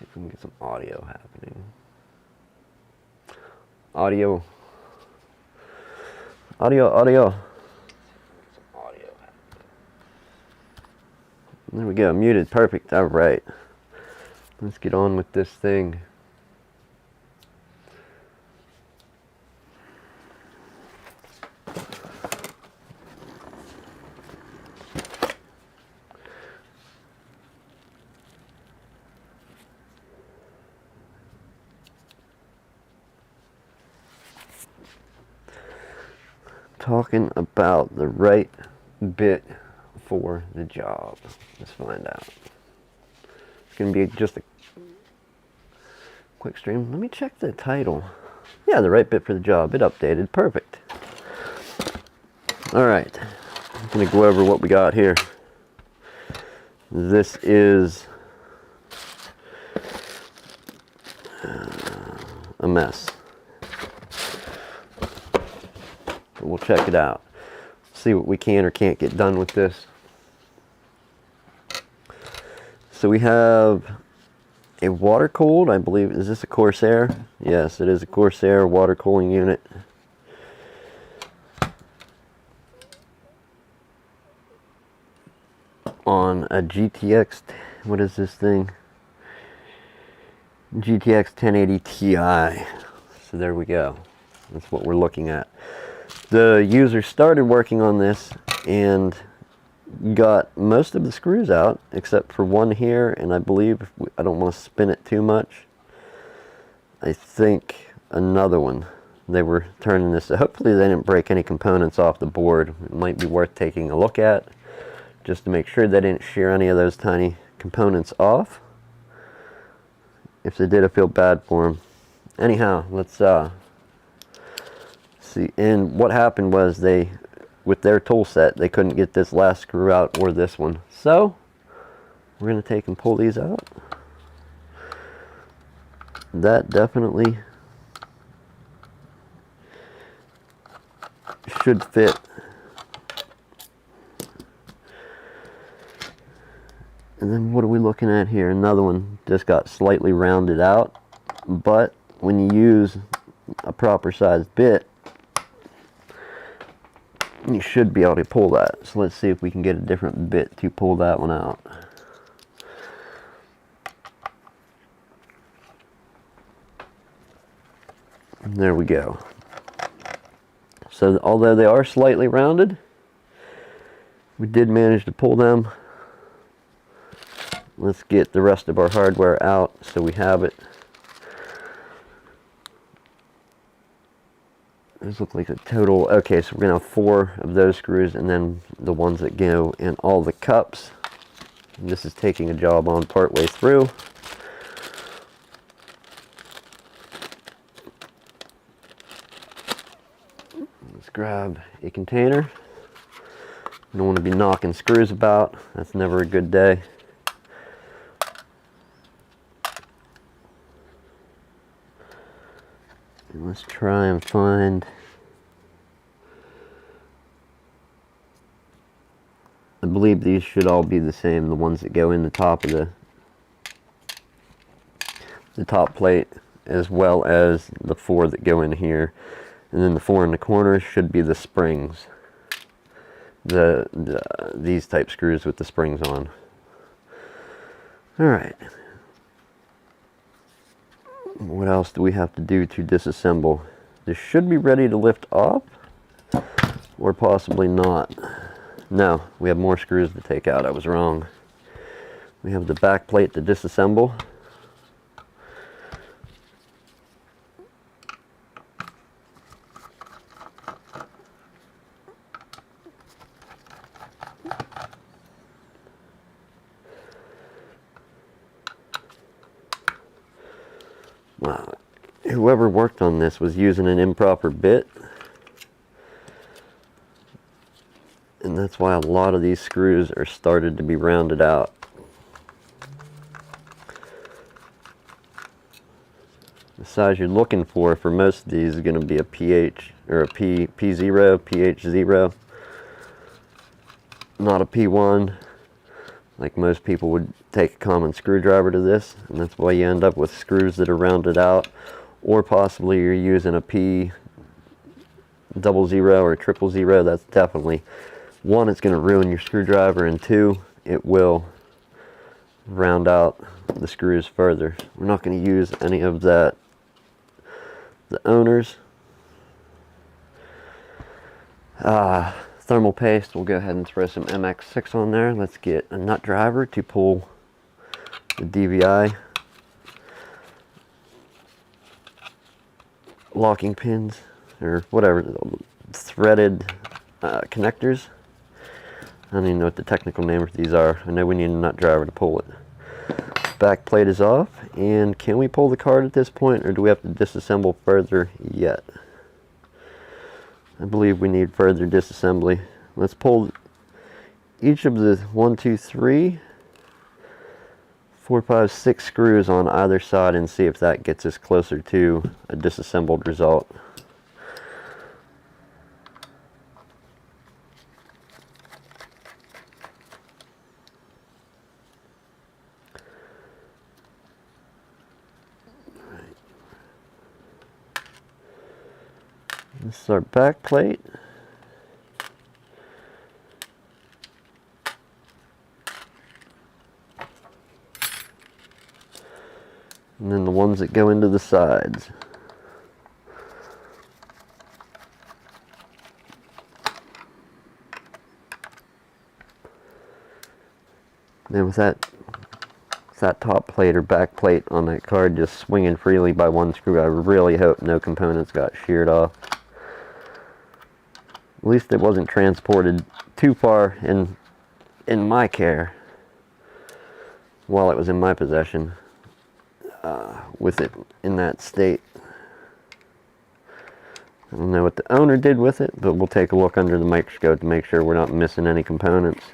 See if we can get some audio happening. Audio. Audio. There we go, muted, perfect, all right. Let's get on with this thing. Talking about the right bit for the job. Let's find out. It's going to be just a quick stream. Let me check the title. Yeah, the right bit for the job. It updated. Perfect. All right. I'm going to go over what we got here. This is a mess. But we'll check it out. See what we can or can't get done with this. So we have a water cooled, I believe, is this a Corsair? Yes, it is a Corsair water cooling unit. On a GTX, what is this thing? GTX 1080 Ti. So there we go. That's what we're looking at. The user started working on this and got most of the screws out except for one here, and I believe, I don't want to spin it too much, I think another one. They were turning this, so hopefully they didn't break any components off the board. It might be worth taking a look at just to make sure they didn't shear any of those tiny components off. If they did, I feel bad for them. Anyhow, let's see. And what happened was they, with their tool set, they couldn't get this last screw out or this one. So we're going to take and pull these out. That definitely should fit. And then what are we looking at here? Another one just got slightly rounded out, but when you use a proper sized bit, you should be able to pull that. So let's see if we can get a different bit to pull that one out. And there we go. So although they are slightly rounded, we did manage to pull them. Let's get the rest of our hardware out so we have it. These look like a total, okay, so we're going to have 4 of those screws and then the ones that go in all the cups. And this is taking a job on part way through. Let's grab a container. You don't want to be knocking screws about. That's never a good day. And let's try and find, I believe these should all be the same, the ones that go in the top of the top plate, as well as the 4 that go in here. And then the 4 in the corners should be the springs. These type screws with the springs on. Alright. What else do we have to do to disassemble? This should be ready to lift off, or possibly not. No, we have more screws to take out. I was wrong. We have the back plate to disassemble. Wow, whoever worked on this was using an improper bit. And that's why a lot of these screws are started to be rounded out. The size you're looking for most of these is going to be a PH or a P0, PH0, not a P1. Like most people would take a common screwdriver to this, and that's why you end up with screws that are rounded out, or possibly you're using a P00 or 000. That's definitely, one, it's going to ruin your screwdriver, and two, it will round out the screws further. We're not going to use any of that, the Owners thermal paste. We'll go ahead and throw some MX6 on there. Let's get a nut driver to pull the DVI locking pins, or whatever, threaded connectors. I don't even know what the technical name of these are. I know we need a nut driver to pull it. Back plate is off, and can we pull the card at this point, or do we have to disassemble further yet? I believe we need further disassembly. Let's pull each of the 1, 2, 3, 4, 5, 6 screws on either side and see if that gets us closer to a disassembled result. This is our back plate. And then the ones that go into the sides. Then with that top plate or back plate on that card just swinging freely by one screw, I really hope no components got sheared off. At least it wasn't transported too far in my care while it was in my possession with it in that state. I don't know what the owner did with it, but we'll take a look under the microscope to make sure we're not missing any components.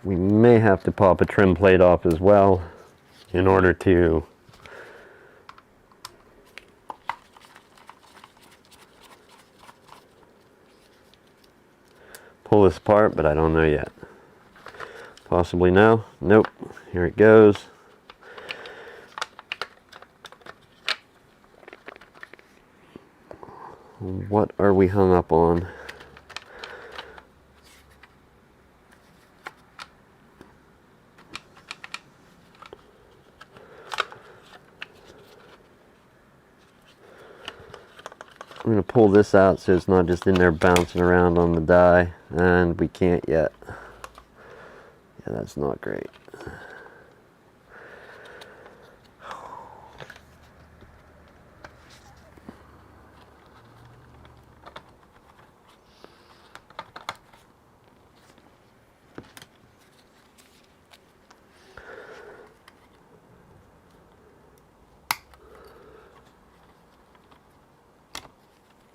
We may have to pop a trim plate off as well in order to pull this apart, but I don't know yet. Possibly no. Nope. Here it goes. What are we hung up on? I'm going to pull this out so it's not just in there bouncing around on the die, and we can't yet. Yeah, that's not great.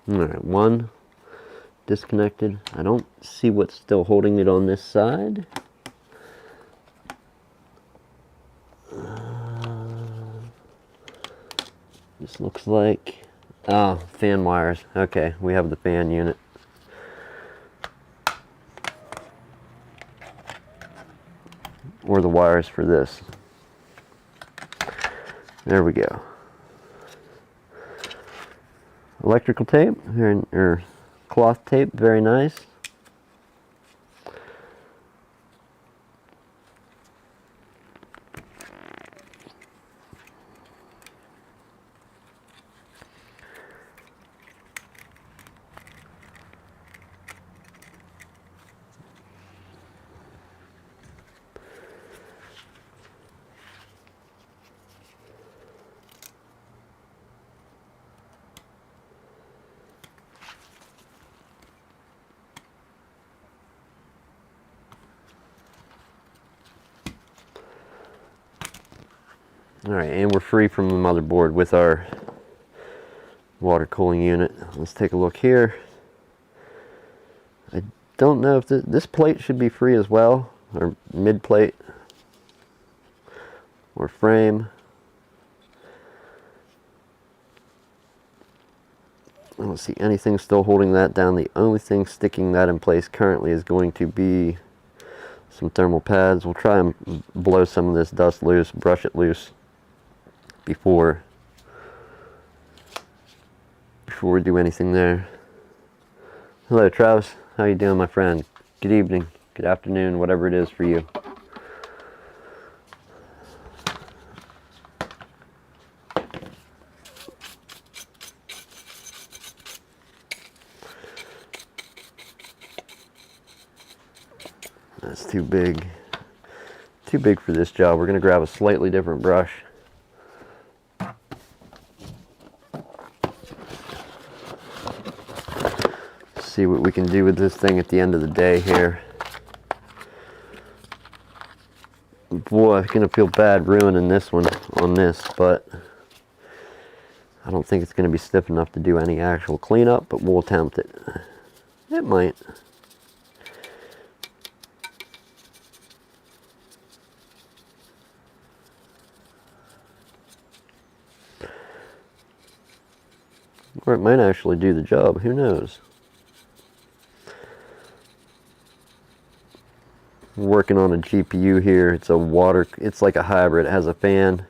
Alright, one disconnected. I don't see what's still holding it on this side. This looks like, oh, fan wires. Okay, we have the fan unit. Or the wires for this. There we go. Electrical tape, or cloth tape, very nice. Alright, and we're free from the motherboard with our water cooling unit. Let's take a look here. I don't know if this plate should be free as well, or mid plate. or frame. I don't see anything still holding that down. The only thing sticking that in place currently is going to be some thermal pads. We'll try and blow some of this dust loose, brush it loose before we do anything there. Hello Travis, how you doing my friend? Good evening, good afternoon, whatever it is for you. That's too big. Too big for this job. We're going to grab a slightly different brush. See what we can do with this thing at the end of the day here. Boy, I'm going to feel bad ruining this one on this, but I don't think it's going to be stiff enough to do any actual cleanup, but we'll attempt it. It might. Or it might actually do the job, who knows? Working on a GPU here. It's it's like a hybrid. It has a fan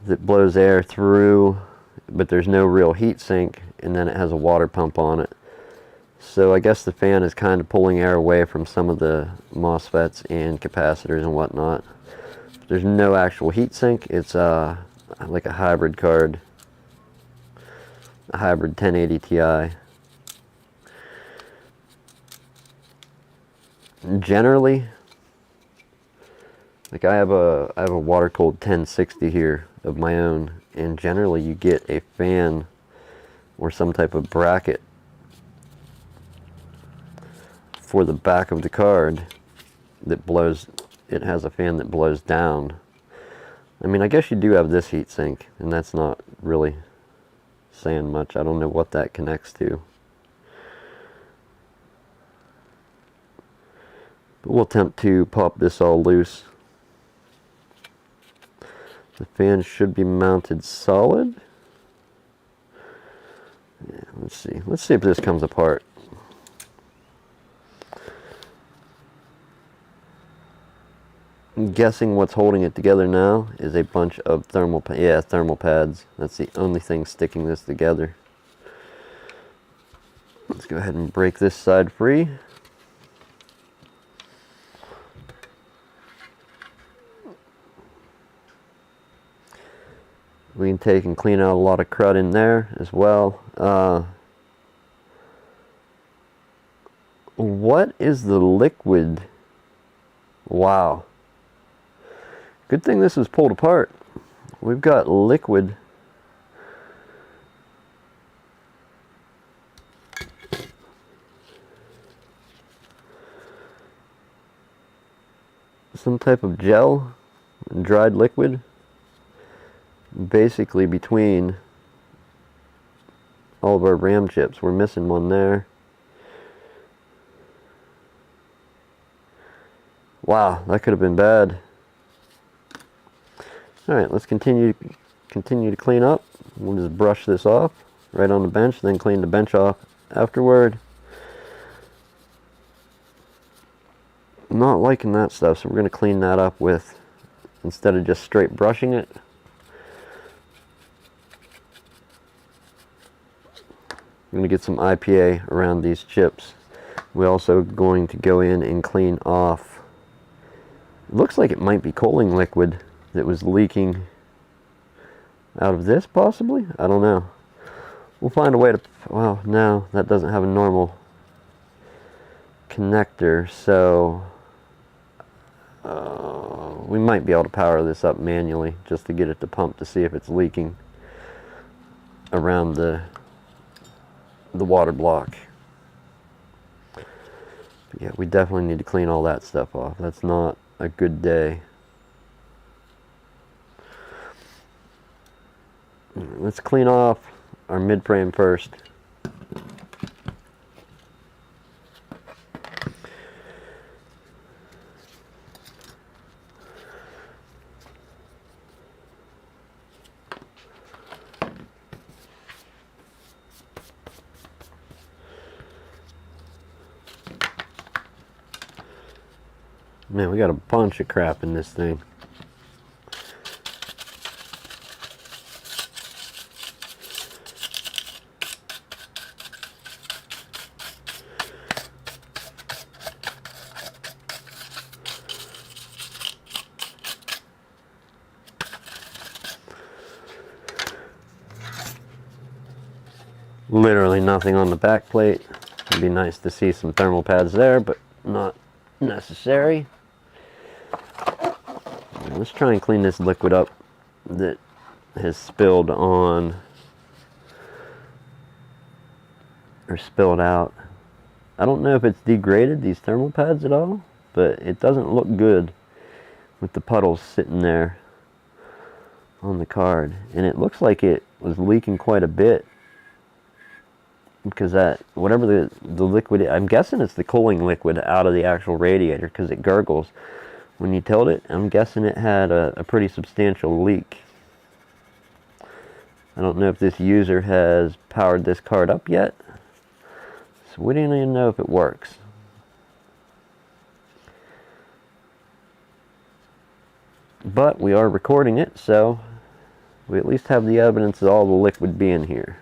that blows air through, but there's no real heat sink, and then it has a water pump on it. So I guess the fan is kind of pulling air away from some of the MOSFETs and capacitors and whatnot. There's no actual heat sink. It's like a hybrid card, a hybrid 1080 Ti. Generally, like I have a water cooled 1060 here of my own, and generally you get a fan or some type of bracket for the back of the card that blows. It has a fan that blows down. I mean, I guess you do have this heat sink, and that's not really saying much. I don't know what that connects to. But we'll attempt to pop this all loose. The fan should be mounted solid. Yeah, let's see. Let's see if this comes apart. I'm guessing what's holding it together now is a bunch of thermal pads. That's the only thing sticking this together. Let's go ahead and break this side free. We can take and clean out a lot of crud in there as well. What is the liquid? Wow. Good thing this was pulled apart. We've got liquid. Some type of gel, dried liquid, basically between all of our RAM chips. We're missing one there. Wow, that could have been bad. Alright, let's continue to clean up. We'll just brush this off right on the bench, then clean the bench off afterward. I'm not liking that stuff, so we're going to clean that up with, instead of just straight brushing it, I'm going to get some IPA around these chips. We're also going to go in and clean off. It looks like it might be cooling liquid that was leaking out of this, possibly? I don't know. We'll find a way to, well, no, that doesn't have a normal connector, so we might be able to power this up manually just to get it to pump to see if it's leaking around the water block. But yeah, we definitely need to clean all that stuff off. That's not a good day. Let's clean off our mid frame first. Man, we got a bunch of crap in this thing. Literally nothing on the back plate. It'd be nice to see some thermal pads there, but not necessary. Let's try and clean this liquid up that has spilled on, or spilled out. I don't know if it's degraded these thermal pads at all, but it doesn't look good with the puddles sitting there on the card. And it looks like it was leaking quite a bit, because that, whatever the liquid, I'm guessing it's the cooling liquid out of the actual radiator, because it gurgles when you tilt it. I'm guessing it had a pretty substantial leak. I don't know if this user has powered this card up yet, so we don't even know if it works. But we are recording it, so we at least have the evidence of all the liquid being here.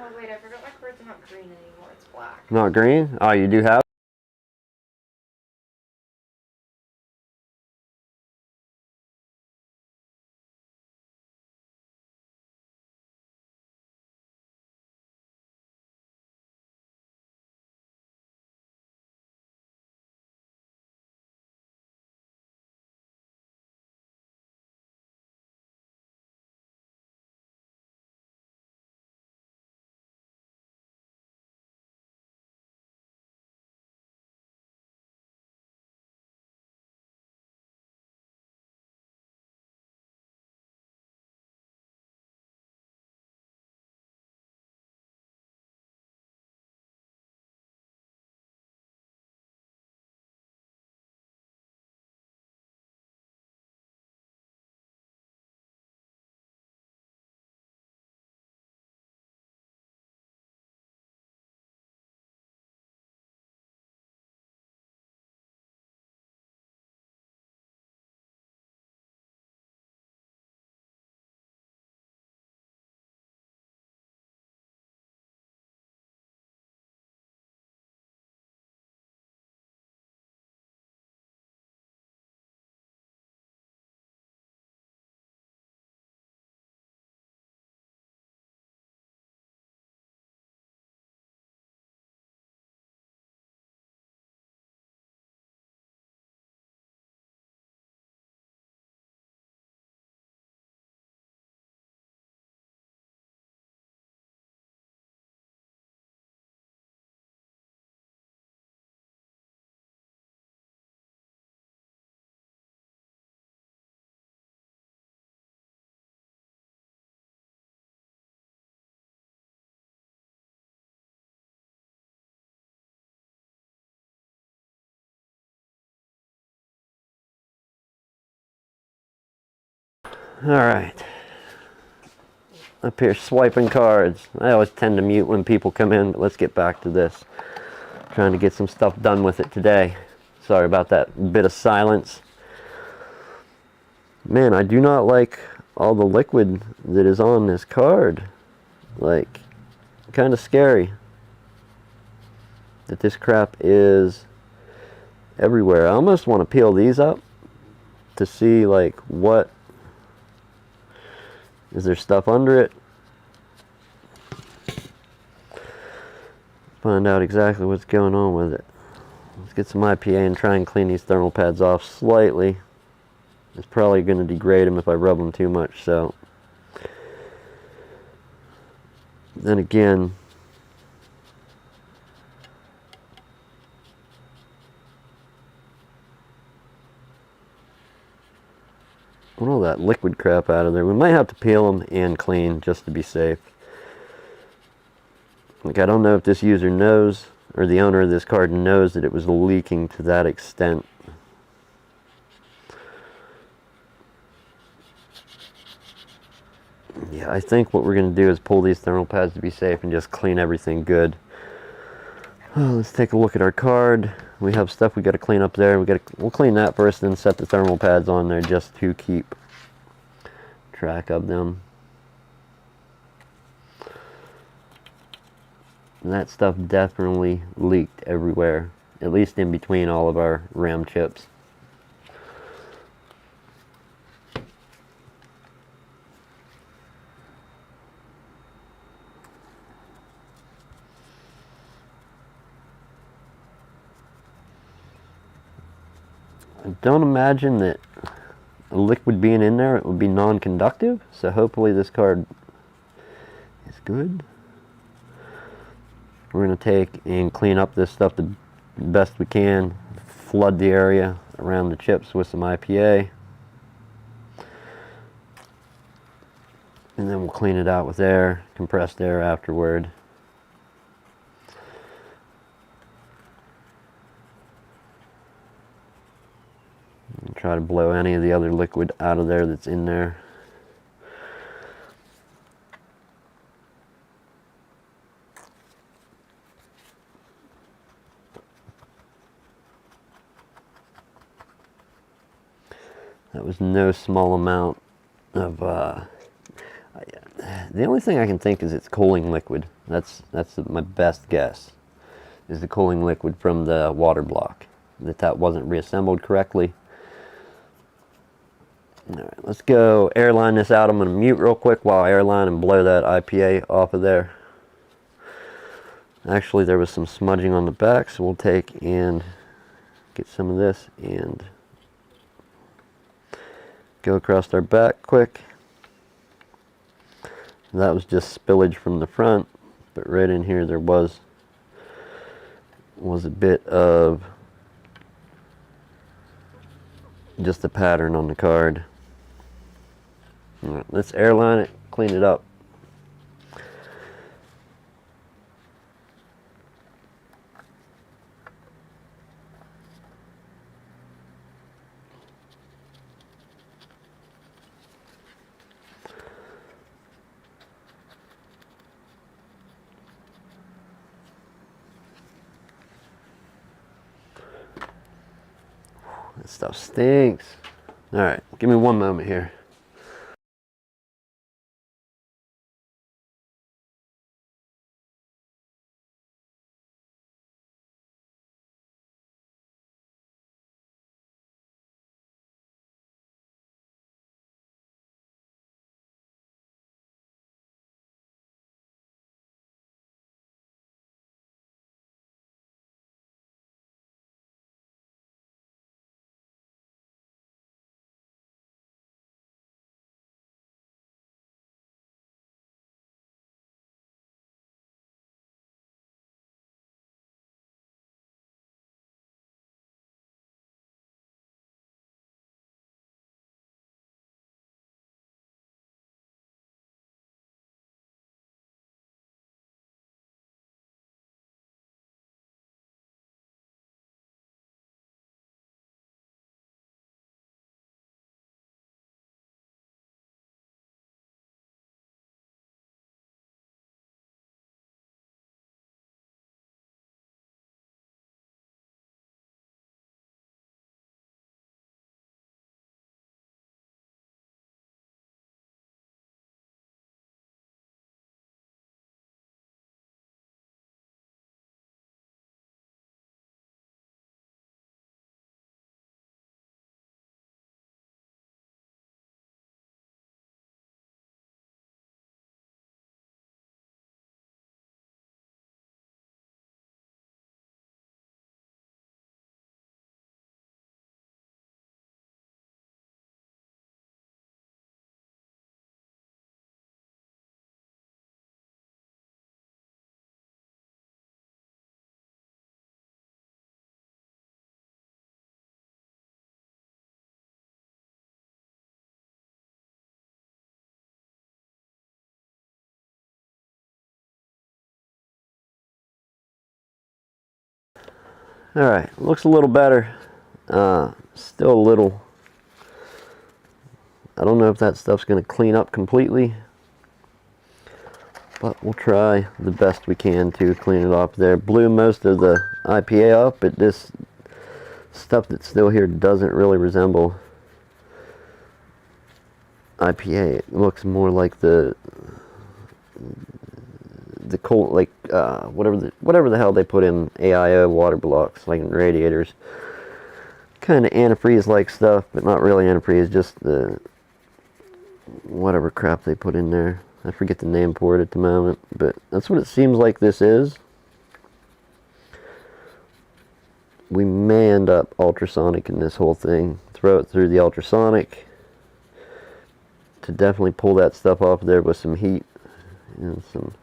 Oh wait, I forgot my card's not green anymore, it's black. Not green? Oh, you do have? All right. Up here, swiping cards. I always tend to mute when people come in, but let's get back to this. Trying to get some stuff done with it today. Sorry about that bit of silence. Man, I do not like all the liquid that is on this card. Like, kind of scary that this crap is everywhere. I almost want to peel these up to see, like, what is there stuff under it. Find out exactly what's going on with it. Let's get some IPA and try and clean these thermal pads off slightly. It's probably going to degrade them if I rub them too much, so. Then again, want all that liquid crap out of there. We might have to peel them and clean just to be safe. Like, I don't know if this user knows, or the owner of this card knows that it was leaking to that extent. Yeah, I think what we're going to do is pull these thermal pads to be safe and just clean everything good. Let's take a look at our card. We have stuff we got to clean up there. We'll clean that first, then set the thermal pads on there just to keep track of them. And that stuff definitely leaked everywhere, at least in between all of our RAM chips. I don't imagine that a liquid being in there, it would be non-conductive, so hopefully this card is good. We're going to take and clean up this stuff the best we can, flood the area around the chips with some IPA, and then we'll clean it out with air, compressed air afterward. And try to blow any of the other liquid out of there that's in there. That was no small amount of, the only thing I can think is it's cooling liquid. That's my best guess, is the cooling liquid from the water block, that wasn't reassembled correctly. Alright, let's go airline this out. I'm going to mute real quick while I airline and blow that IPA off of there. Actually, there was some smudging on the back, so we'll take and get some of this and go across our back quick. That was just spillage from the front, but right in here there was a bit of just a pattern on the card. All right, let's airline it, clean it up. This stuff stinks. All right, give me one moment here. All right, looks a little better. Still a little, I don't know if that stuff's going to clean up completely, but we'll try the best we can to clean it off there. Blew most of the IPA up, but this stuff that's still here doesn't really resemble IPA. It looks more like the cold, like whatever the hell they put in AIO water blocks, like in radiators. Kind of antifreeze like stuff, but not really antifreeze, just the whatever crap they put in there. I forget the name for it at the moment, but that's what it seems like this is. We may end up ultrasonic in this whole thing. Throw it through the ultrasonic to definitely pull that stuff off there with some heat and some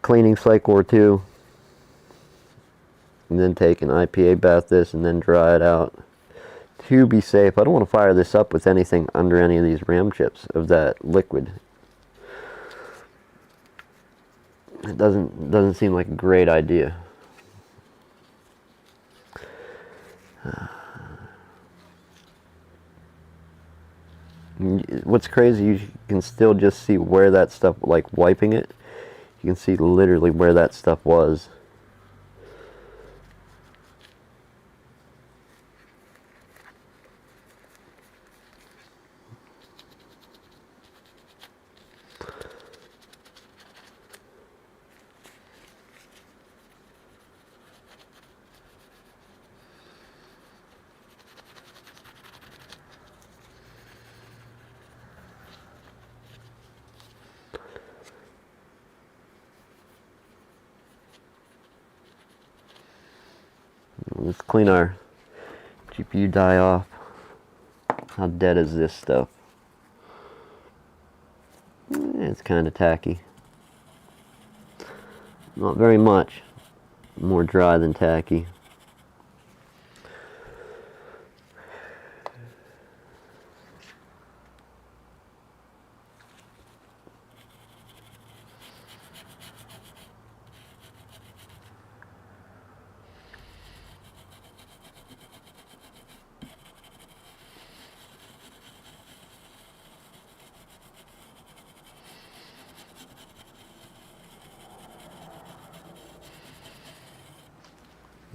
cleaning cycle or two, and then take an IPA bath this and then dry it out to be safe. I don't want to fire this up with anything under any of these ram chips of that liquid. It doesn't seem like a great idea. What's crazy, you can still just see where that stuff, like wiping it, you can see literally where that stuff was. Let's clean our GPU die off. How dead is this stuff? It's kind of tacky. Not very much. More dry than tacky.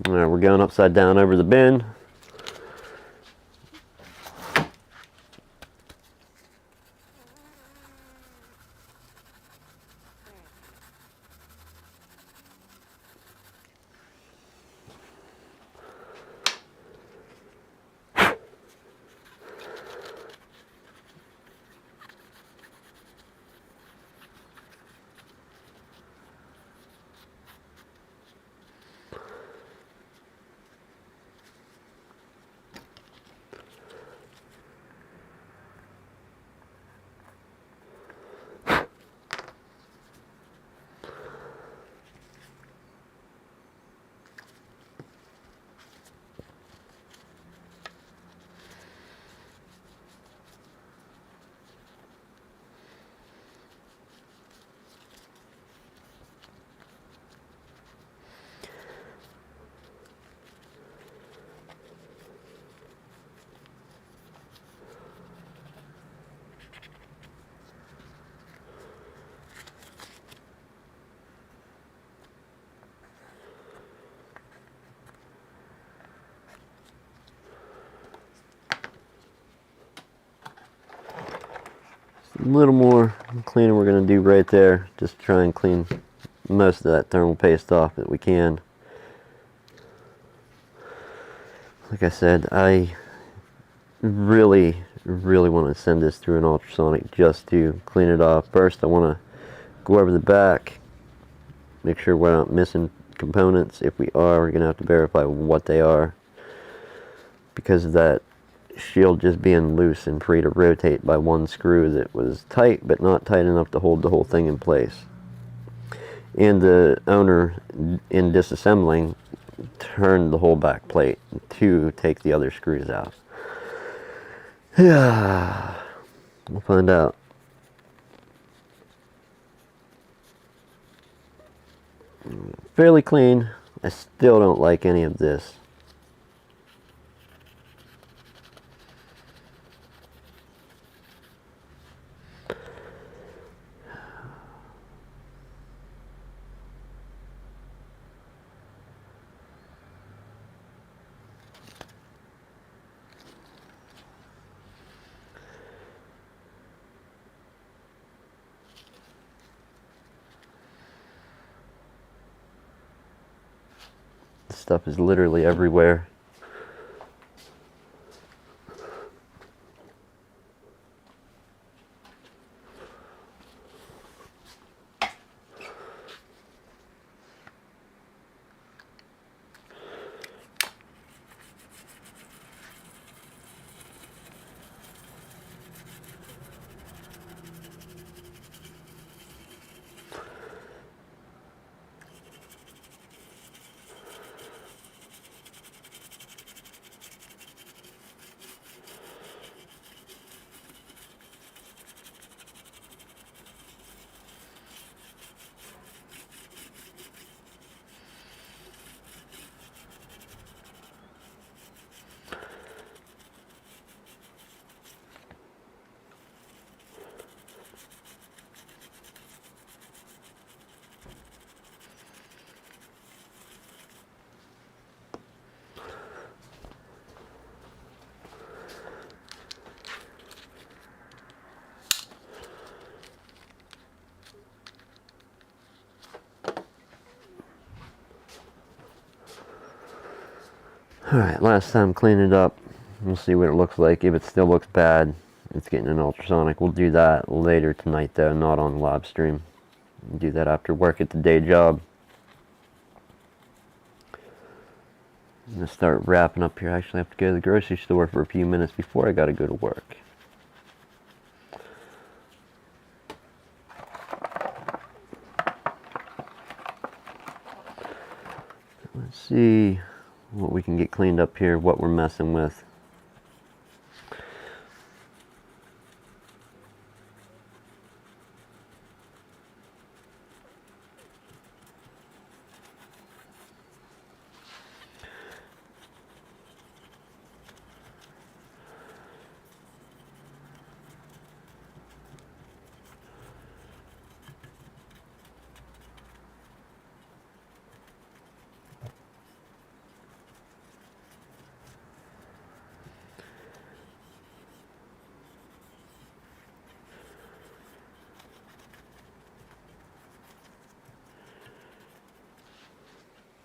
Alright, we're going upside down over the bin. A little more cleaning we're going to do right there. Just try and clean most of that thermal paste off that we can. Like I said, I really want to send this through an ultrasonic just to clean it off. First, I want to go over the back, make sure we're not missing components. If we are, we're going to have to verify what they are, because of that shield just being loose and free to rotate by one screw that was tight but not tight enough to hold the whole thing in place. And the owner, in disassembling, turned the whole back plate to take the other screws out. Yeah, we'll find out. Fairly clean. I still don't like any of this. This stuff is literally everywhere. Alright, last time cleaning it up. We'll see what it looks like. If it still looks bad, it's getting an ultrasonic. We'll do that later tonight though, not on live stream. We'll do that after work at the day job. I'm gonna start wrapping up here. I actually have to go to the grocery store for a few minutes before I gotta go to work. Let's see what we can get cleaned up here, what we're messing with.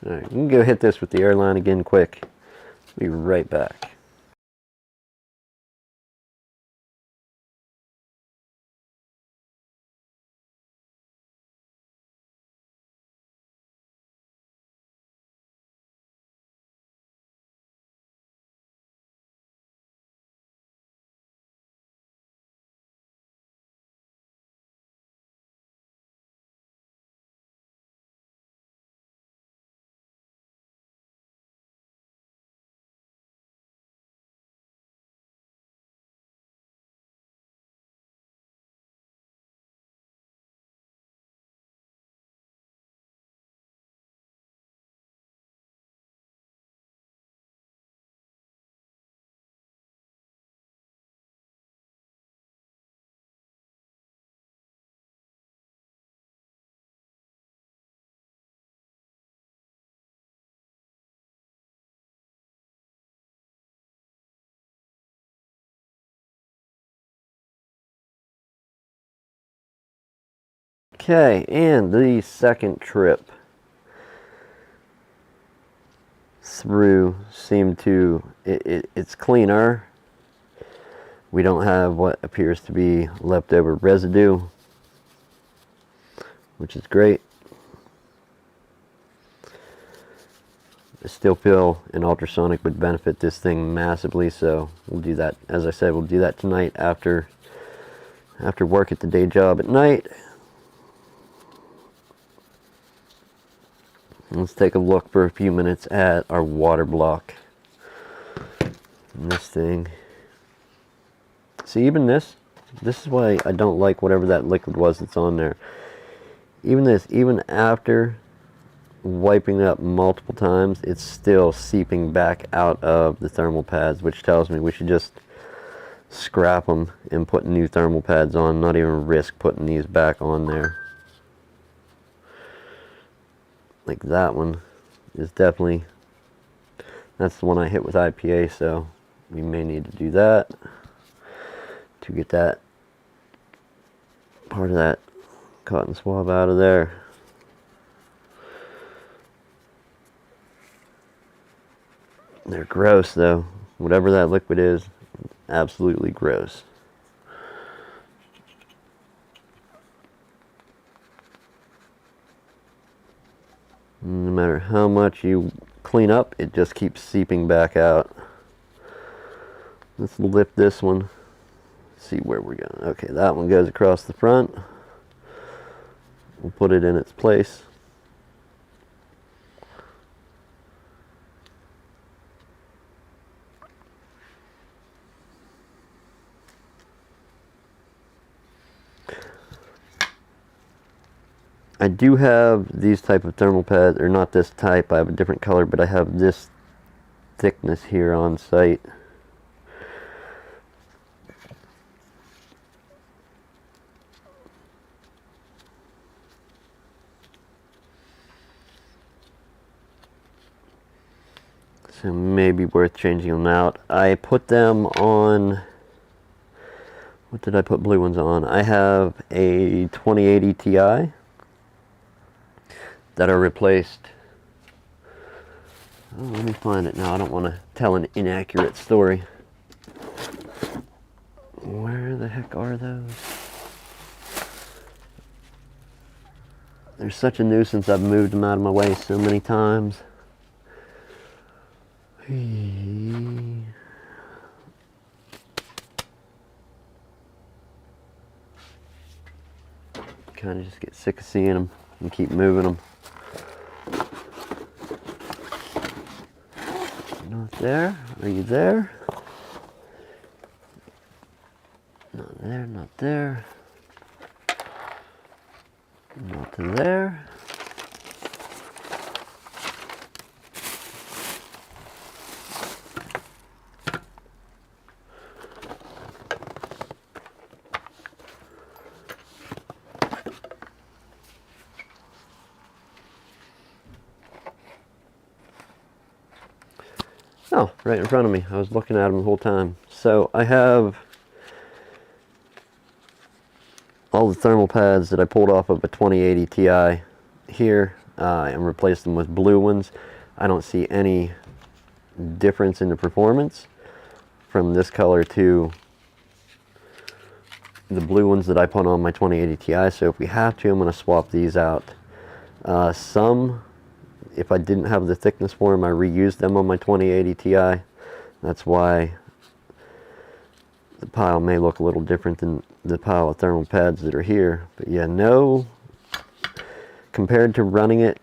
Alright, we can go hit this with the airline again quick. Be right back. Okay, and the second trip through seemed to, it's cleaner. We don't have what appears to be leftover residue, which is great. I still feel an ultrasonic would benefit this thing massively, so we'll do that. As I said, we'll do that tonight after work at the day job at night. Let's take a look for a few minutes at our water block. And this thing. See, even this is why I don't like whatever that liquid was that's on there. Even this, even after wiping it up multiple times, it's still seeping back out of the thermal pads, which tells me we should just scrap them and put new thermal pads on, not even risk putting these back on there. Like that one is definitely, that's the one I hit with IPA, so we may need to do that to get that part of that cotton swab out of there. They're gross though. Whatever that liquid is, absolutely gross. No matter how much you clean up, it just keeps seeping back out. Let's lift this one. See where we're going. Okay, that one goes across the front. We'll put it in its place. I do have these type of thermal pads, or not this type, I have a different color, but I have this thickness here on site. So maybe worth changing them out. I put them on, what did I put blue ones on? I have a 2080 Ti that are replaced. Oh, let me find it now. I don't want to tell an inaccurate story. Where the heck are those? They're such a nuisance. I've moved them out of my way so many times. Kind of just get sick of seeing them and keep moving them. Not there. Are you there? Not there, not there. Not to there. Oh, right in front of me. I was looking at them the whole time. So I have all the thermal pads that I pulled off of a 2080 Ti here and replaced them with blue ones. I don't see any difference in the performance from this color to the blue ones that I put on my 2080 Ti. So if we have to, I'm going to swap these out. Some, if I didn't have the thickness for them, I reused them on my 2080 Ti. That's why the pile may look a little different than the pile of thermal pads that are here. But yeah, no, compared to running it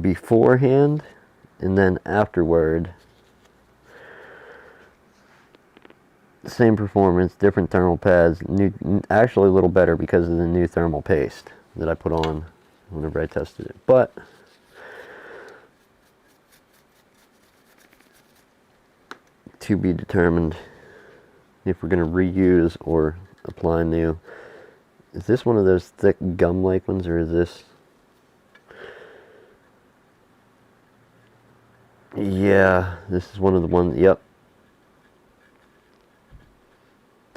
beforehand and then afterward, same performance, different thermal pads, new, actually a little better because of the new thermal paste that I put on whenever I tested it. But to be determined if we're going to reuse or apply new. Is this one of those thick gum-like ones, or is this? Yeah, this is one of the ones, yep.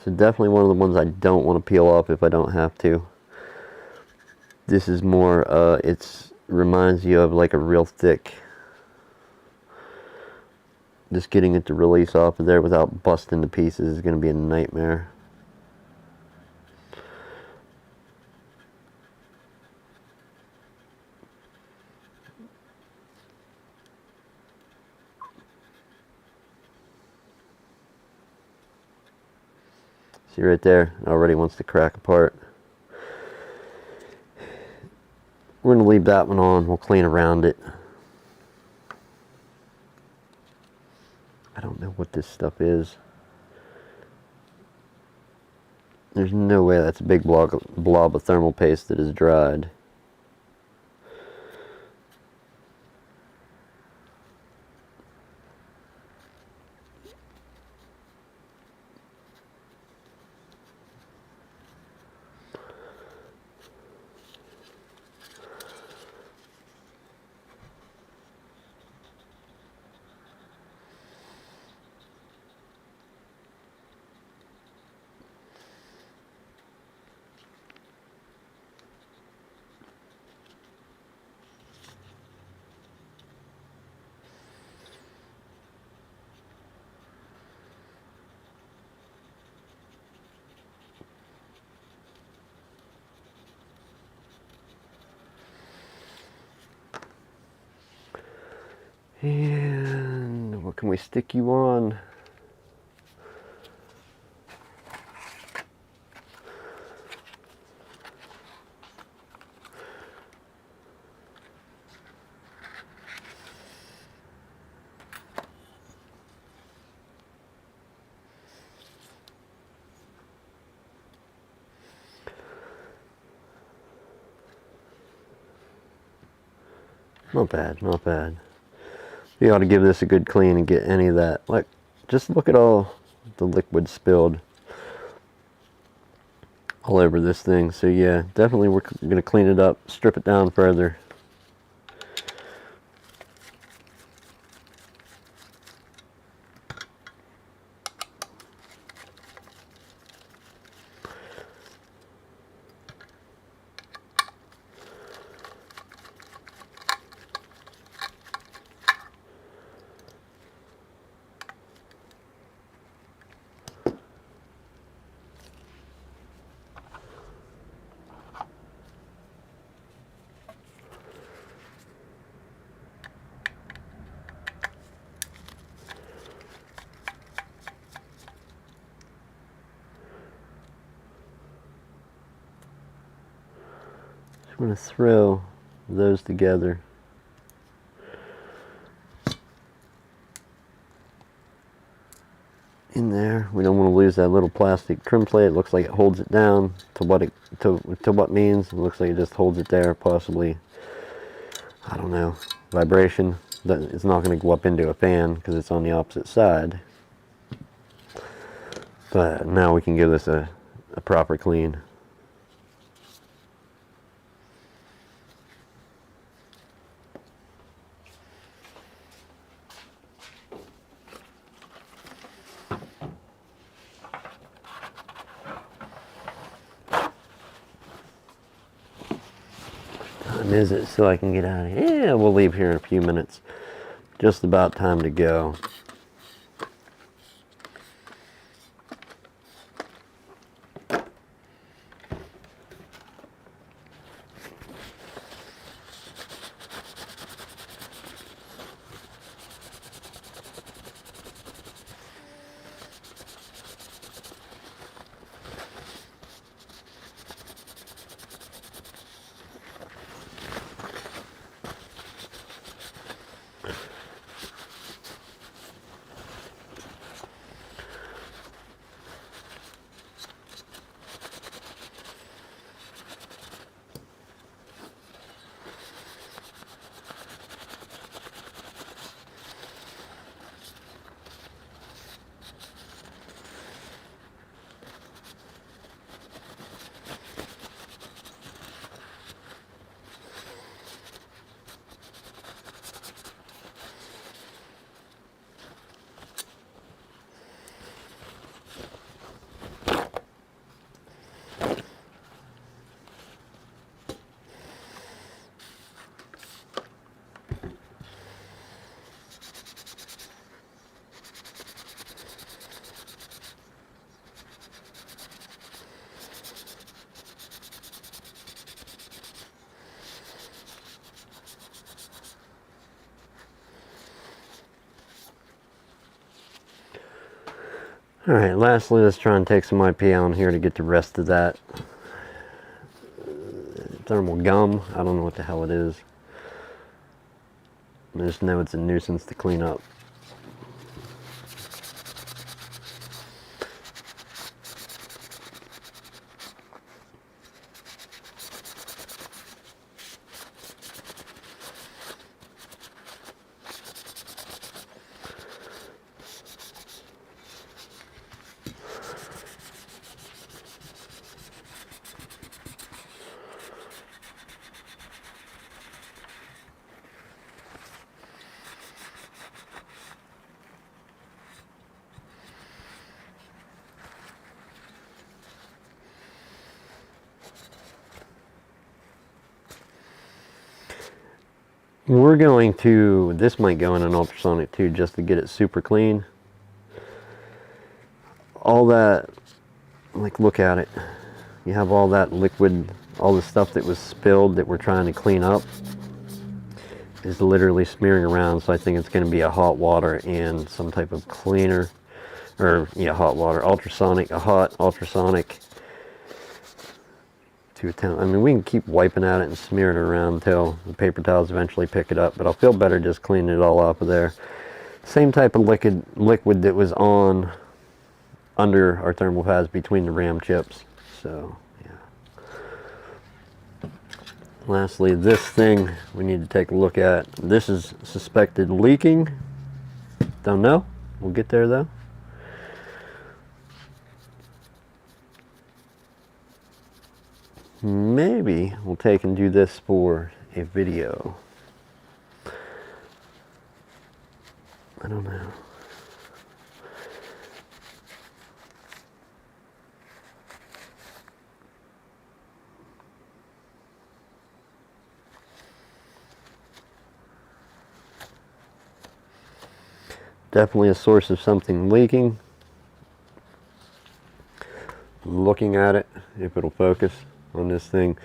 So definitely one of the ones I don't want to peel off if I don't have to. This is more, it's reminds you of like a real thick. Just getting it to release off of there without busting to pieces is going to be a nightmare. See right there, it already wants to crack apart. We're going to leave that one on. We'll clean around it. I don't know what this stuff is. There's no way that's a big blob of thermal paste that is dried. And what can we stick you on? Not bad, not bad. You ought to give this a good clean and get any of that. Like, just look at all the liquid spilled all over this thing. So yeah, definitely we're going to clean it up, strip it down further. I'm going to throw those together. In there. We don't want to lose that little plastic trim plate. It looks like it holds it down to what means. It looks like it just holds it there, possibly, I don't know, vibration. It's not going to go up into a fan because it's on the opposite side. But now we can give this a proper clean. Time is it so I can get out of here? Yeah, we'll leave here in a few minutes. Just about time to go. Alright, lastly, let's try and take some IP on here to get the rest of that thermal gum. I don't know what the hell it is. I just know it's a nuisance to clean up. We're going to, this might go in an ultrasonic too, just to get it super clean. All that, like, look at it. You have all that liquid, all the stuff that was spilled that we're trying to clean up is literally smearing around. So I think it's going to be a hot water and some type of cleaner, or yeah, hot water, ultrasonic, a hot ultrasonic to attempt. I mean, we can keep wiping at it and smearing it around until the paper towels eventually pick it up, but I'll feel better just cleaning it all off of there. Same type of liquid that was on under our thermal pads between the RAM chips. So yeah. Lastly, this thing we need to take a look at. This is suspected leaking. Don't know. We'll get there though. Maybe we'll take and do this for a video. I don't know. Definitely a source of something leaking. Looking at it, if it'll focus on this thing,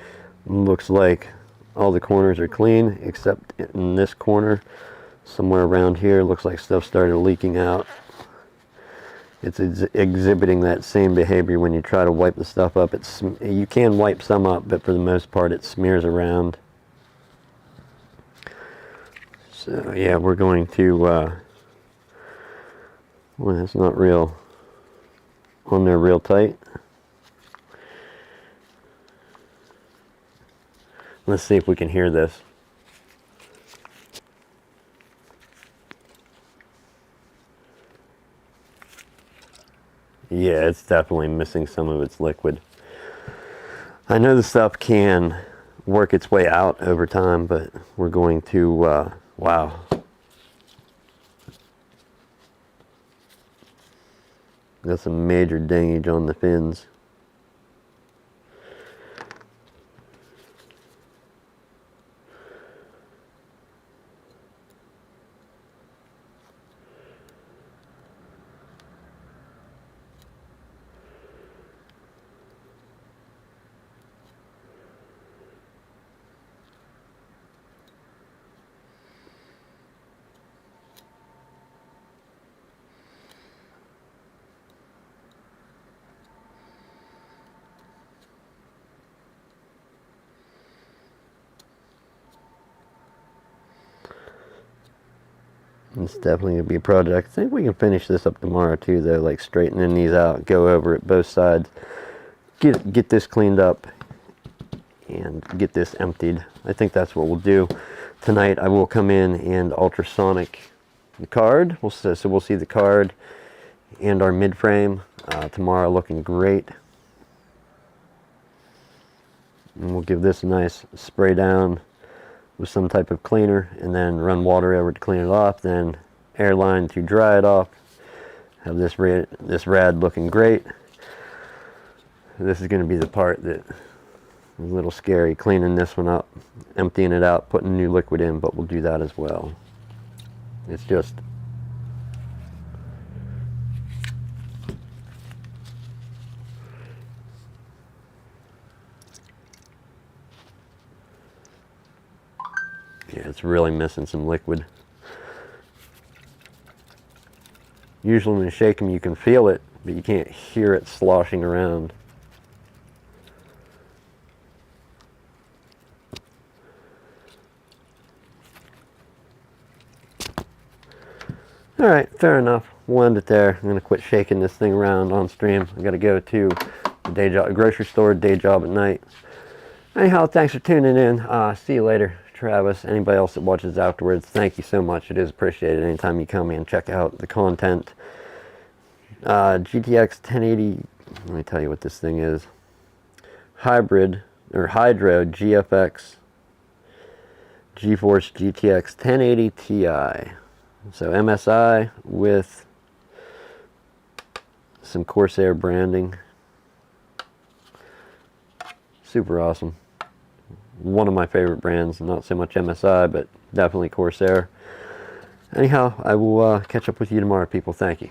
looks like all the corners are clean except in this corner somewhere around here. Looks like stuff started leaking out, it's exhibiting that same behavior when you try to wipe the stuff up. You can wipe some up, but for the most part it smears around. So yeah, we're going to, well, it's not real on there real tight. Let's see if we can hear this. Yeah, it's definitely missing some of its liquid. I know the stuff can work its way out over time, but we're going to, wow. Got some major dingage on the fins. It's definitely going to be a project. I think we can finish this up tomorrow too, though, like straightening these out, go over it both sides, get this cleaned up, and get this emptied. I think that's what we'll do. Tonight I will come in and ultrasonic the card. So we'll see the card and our mid frame. Tomorrow looking great. And we'll give this a nice spray down with some type of cleaner, and then run water over to clean it off, then airline to dry it off. Have this rad looking great. This is going to be the part that is a little scary, cleaning this one up, emptying it out, putting new liquid in, but we'll do that as well. It's just yeah, it's really missing some liquid. Usually when you shake them you can feel it, but you can't hear it sloshing around. Alright, fair enough. We'll end it there. I'm going to quit shaking this thing around on stream. I got to go to the day job, grocery store, day job at night. Anyhow, thanks for tuning in. See you later. Travis, anybody else that watches afterwards, thank you so much. It is appreciated anytime you come and check out the content. GTX 1080, let me tell you what this thing is. Hybrid, or Hydro GFX GeForce GTX 1080 Ti. So MSI with some Corsair branding. Super awesome. One of my favorite brands, not so much MSI, but definitely Corsair. Anyhow, I will catch up with you tomorrow, people. Thank you.